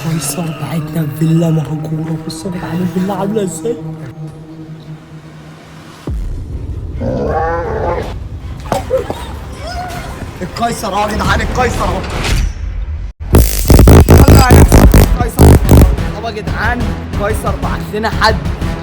قيصر بعتنا فيلا مهجورة. بصوا يا جدعان الفيلا عاملة ازاي. القيصر اهو يا جدعان، القيصر اهو. طب يا جدعان قيصر بعت لنا حد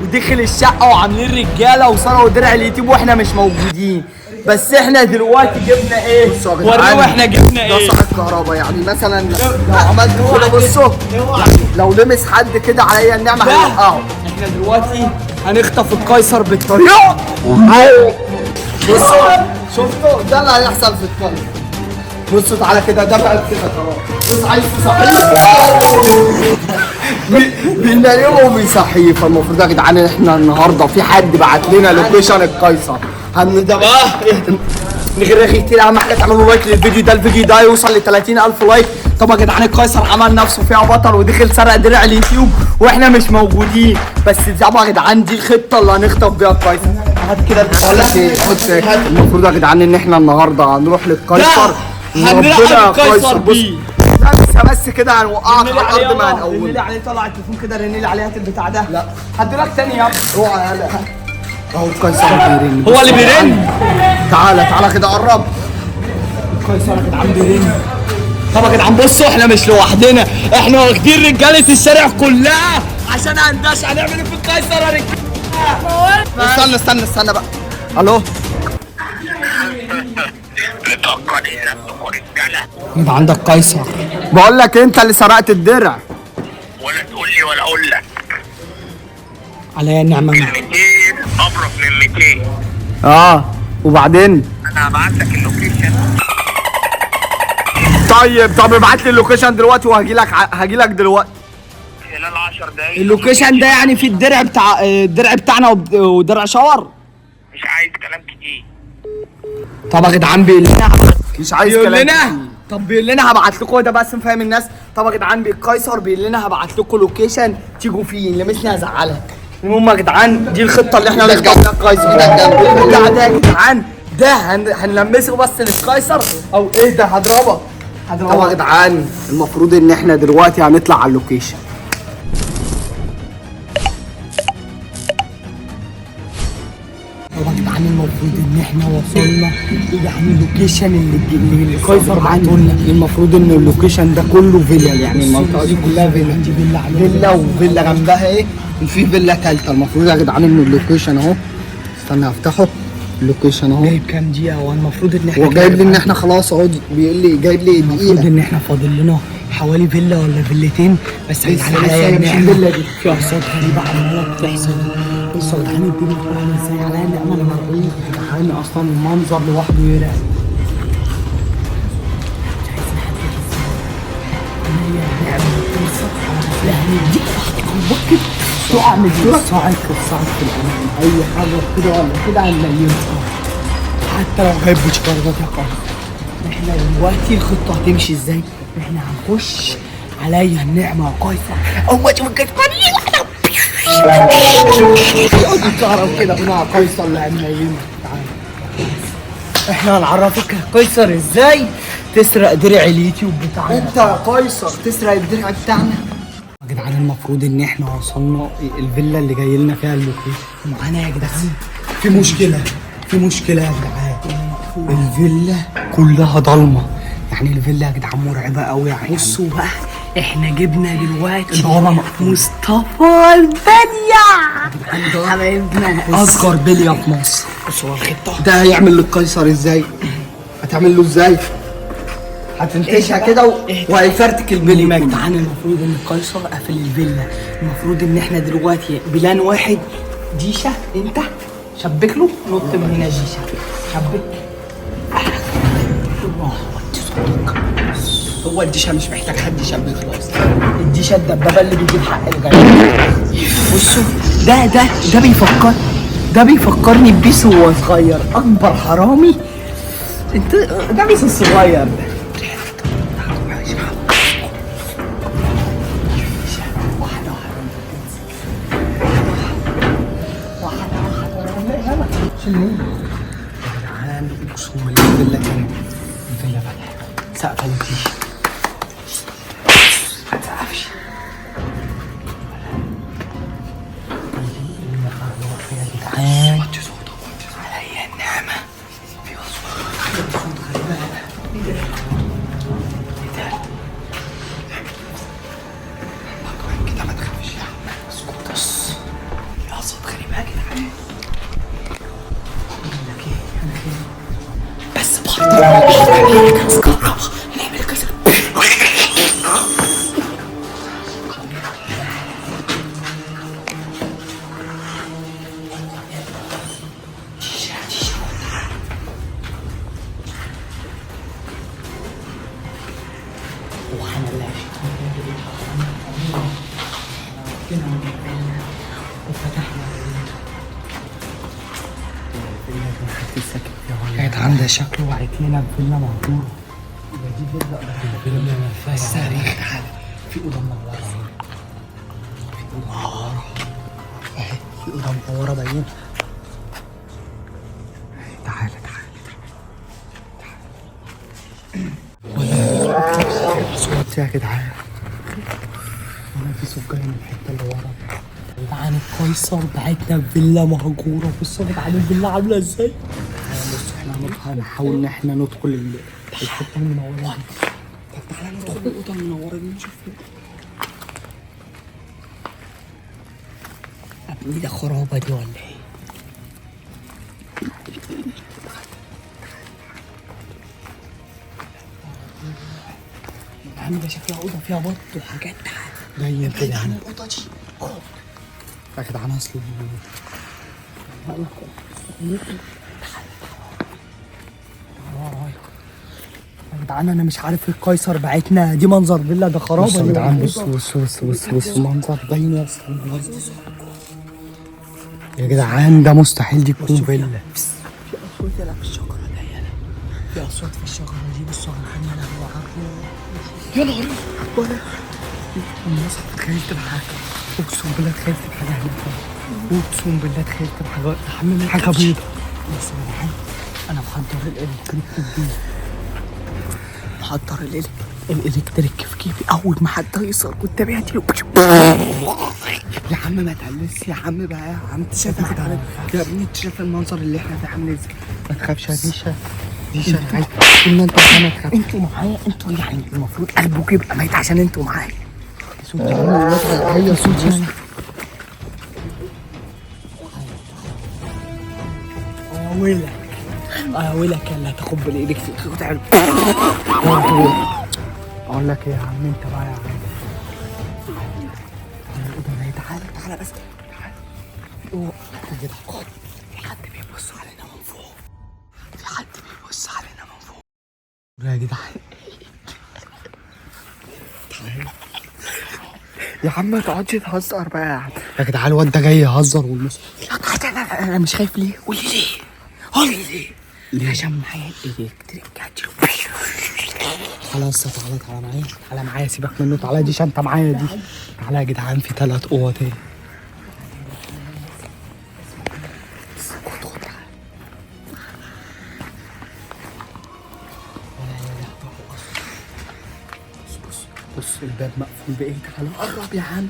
ودخل الشقة وعاملين رجالة وسرقوا درع اليتيم واحنا مش موجودين. بس احنا دلوقتي جبنا ايه؟ وريهم احنا جبنا ايه؟ ده صاحب كهرباء. يعني مثلا لو عملت كده بصوا، يعني لو لمس حد كده عليا النعمة هيوقعه. احنا دلوقتي هنخطف القيصر بالطريقة. بصوا شفتوا ده اللي هيحصل في القيصر. بصوا تعالى كده، ده بقى كده خلاص. بص عايز تصحيه بننيمه وبيصحيه. فالمفروض يا جدعان احنا النهارده في حد بعت لنا لوكيشن القيصر. ده بقى من غير رغي كتير، اهم حاجه تعملوا لايك للفيديو ده. الفيديو ده يوصل ل 30,000 لايك. طبعا يا جدعان القيصر عمل نفسه فيها بطل ودخل سرق درع اليوتيوب واحنا مش موجودين. بس طبعا يا جدعان دي الخطه اللي هنخطف بيها القيصر. هات كده بقول لك ايه، المفروض يا جدعان ان احنا النهارده هنروح للقيصر هنلعب القيصر بيه. لا بس كده هنوقعك على الارض. ما هنقوم رنيلي عليه، طلع التليفون كده رنيلي عليه. هات البتاع ده. لا هديلك تاني يا ابني. اوعى يالا اهو القيصر بيرن. هو اللي بيرن. تعالى كده قرب. القيصر يا جدعان بيرن. طب يا جدعان بصوا احنا مش لوحدنا، احنا واخدين رجاله الشارع كلها عشان هندش. هنعمل ايه في القيصر يا رجاله؟ استنى بقى. الو انت عندك قيصر. بقول لك انت اللي سرقت الدرع. ولا تقول لي ولا اقول لك. عليا النعمه. 200 ابرك من 200. وبعدين انا هبعت لك اللوكيشن. طب ابعت لي اللوكيشن دلوقتي وهجي لك دلوقتي خلال 10 دقايق. اللوكيشن ده يعني في الدرع بتاعنا ودرع شاور. مش عايز كلام كتير. طب يا جدعان بيقول لنا مش عايز بيقول كلام لنا؟ كتير. طب بيقول لنا هبعت لكم ده بس نفهم الناس. طب يا جدعان القيصر بيقول لنا هبعت لكم لوكيشن تيجوا فيه، لمسني هزعلها. المهم يا جدعان دي الخطه اللي احنا هنرجع بيها القيصر. ده يا جدعان ده هنلمسه بس للقيصر او ايه ده. هضربك. طب يا جدعان المفروض ان احنا دلوقتي هنطلع على اللوكيشن. طبعا يا جدعان المفروض ان احنا وصلنا يعني اللوكيشن اللي القيصر بعته لنا. المفروض ان اللوكيشن ده كله فيلا، يعني المنطقه دي كلها فيلا وفيلا جنبها ايه، في فيلا ثالثه. المفروض يا جدعان ان اللوكيشن اهو. استنى هفتحه. اللوكيشن اهو جايب كام دقيقه؟ هو المفروض ان احنا هو جايب لي ان احنا خلاص اهو. بيقول لي جايب لي المفروض دقيقه. ان احنا فاضل لنا حوالي فيلا ولا فيلتين بس. لسه مش الفيلا دي. في اصوات غريبه عماله بتحصل. بصوا يا جدعان الدنيا عامله ازاي. عليا النعمه انا مرعوب يا جدعان. اصلا المنظر لوحده يرعب. تقع من الصاعق في الامان. اي حاجه كده ولا كده هنلاقيها. حتى لو جايب بشكارات يا قمر. احنا دلوقتي الخطه هتمشي ازاي؟ احنا هنخش عليا النعمه يا قيصر. اول ما اشوف الكتمان يقعد يتكهرب كده مع قيصر اللي هنلاقيه. احنا هنعرفك يا قيصر ازاي تسرق درع اليوتيوب بتاعنا. انت يا قيصر تسرق الدرع بتاعنا. يا جدعان المفروض ان احنا وصلنا الفيلا اللي جاي لنا فيها اللوكيشن. معانا يا جدعان في مشكله يا جدعان. الفيلا كلها ضلمه، يعني الفيلا يا جدعان مرعبه قوي. يعني بصوا بقى احنا جبنا دلوقتي البوابه مصطفى البليا حبايبنا، اصغر بليه في مصر. بصوا الخطه ده هيعمل للقيصر ازاي؟ هتعمل له ازاي؟ هتنتشها كده وهيفرتك البلي. يا جدعان المفروض ان القيصر قافل الفيلا. المفروض ان احنا دلوقتي بلان واحد جيشه. انت شبك له نط من هنا جيشه. شبك. هو الديشه مش محتاج حد يشبك خلاص. الديشه الدبابه اللي بيجيب حق الجاي. بصوا ده بيفكرني ببيس وهو صغير. اكبر حرامي انت. ده بيس الصغير ده. اقسم بالله الفيلا كانت الفيلا فتحت سقف الديشه. ما تسقفش. جينا من الفيلا وفتحنا الفيلا دي محدش ساكن فيها ولا كانت عندها شكل وقعت لنا بفيلا مهجورة. دي فيلا ما فيهاش تاريخ. تعالى في أوضة منورة اهي، في أوضة منورة باينة. تعالى صوت يا جدعان، انا في سجاير من الحته اللي ورا. يا جدعان القيصر بعتنا فيلا مهجوره. بصوا يا جدعان الفيلا عامله ازاي. بصوا احنا هنحاول ان احنا ندخل الحته المنوره دي. طب تعالى ندخل الاوضه المنوره دي نشوف ابني ده خرابه دي ولا ايه؟ يا عم ده شكلها اوضه فيها بط وحاجات. باين كده يعني الاوضه دي يا جدعان. اصل يا جدعان انا مش عارف القيصر بعتنا دي منظر فيلا ده خرابه. بصوا يا جدعان، بصوا المنظر باين يا اسطى. يا جدعان ده مستحيل دي تكون فيلا. في اصوات يلا في الشجره دي، في اصوات في الشجره دي. بصوا على محمد ابو عقل. يا نهار اسود، الناس تخيلت بحاجه. اقسم بالله تخيلت بحاجه هناك. اقسم بالله تخيلت بحاجه حاجه بيضه. بس يا جدعان انا محضر الالكتريك في جيبي. محضر الالكتريك في جيبي. اول ما حد يصل قدامي هديله. يا عم ما تقلس يا عم بقى. يا عم انت شايف يا ابني، انت شايف المنظر اللي احنا فيه عامل ازاي. ما تخافش يا ديشا. عايز ان انت ما تخافش. انتوا معايا، انتوا يعني المفروض قلبك يبقى ميت عشان انتوا معايا. صوت هي صوت يعني. يا ويلك يلا تاخد بالالكتريك وتعمل. اقول لك ايه يا عم انت بقى يا عم. تعالى بس تعالى. كده في حد بيبص علينا من فوق. في حد بيبص علينا من فوق يا جدعان. تعالى يا عم ما تقعدش تهزر بقى يا عم. يا جدعان الواد ده جاي يهزر والنص. انا مش خايف ليه؟ قولي ليه؟ عشان معايا الالكتريك هديله. خلاص تعالى معايا سيبك منه. تعالى دي شنطه معايا دي. تعالى يا جدعان في 3 اوض اهي. بص الباب مقفول بايه. تعالى قرب يا عم.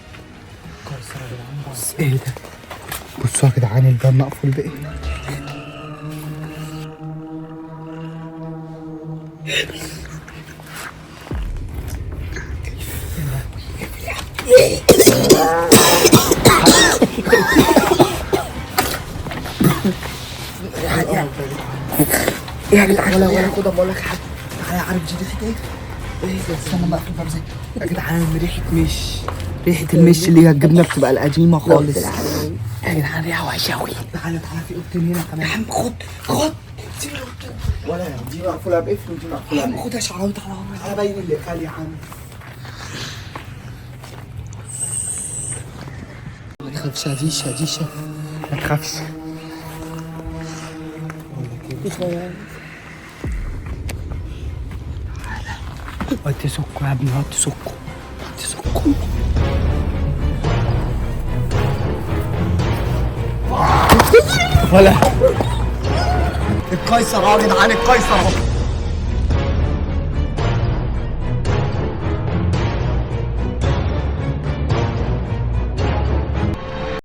قيصر يا جدعان. بص ايه ده. بصوا يا جدعان الباب مقفول بايه. يا جدعان ولا كده بقول لك حاجه. تعالى عارف دي ريحه ايه؟ استنى بقى في الباب زي يا جدعان. ريحه المش اللي هي الجبنه بتبقى القديمه خالص. يا جدعان ريحه وحشه قوي. تعالى في اوضتين هنا كمان. يا عم خد ولا دي مقفوله بقفل ودي مقفوله. يا عم خدها شعراوي. تعالى باين اللي خالي يا عم. ما تخافش يا ديشا ما تخافش. وقت سكوا يا ابني، وقت سكوا. ولا القيصر يا جدعان. القيصر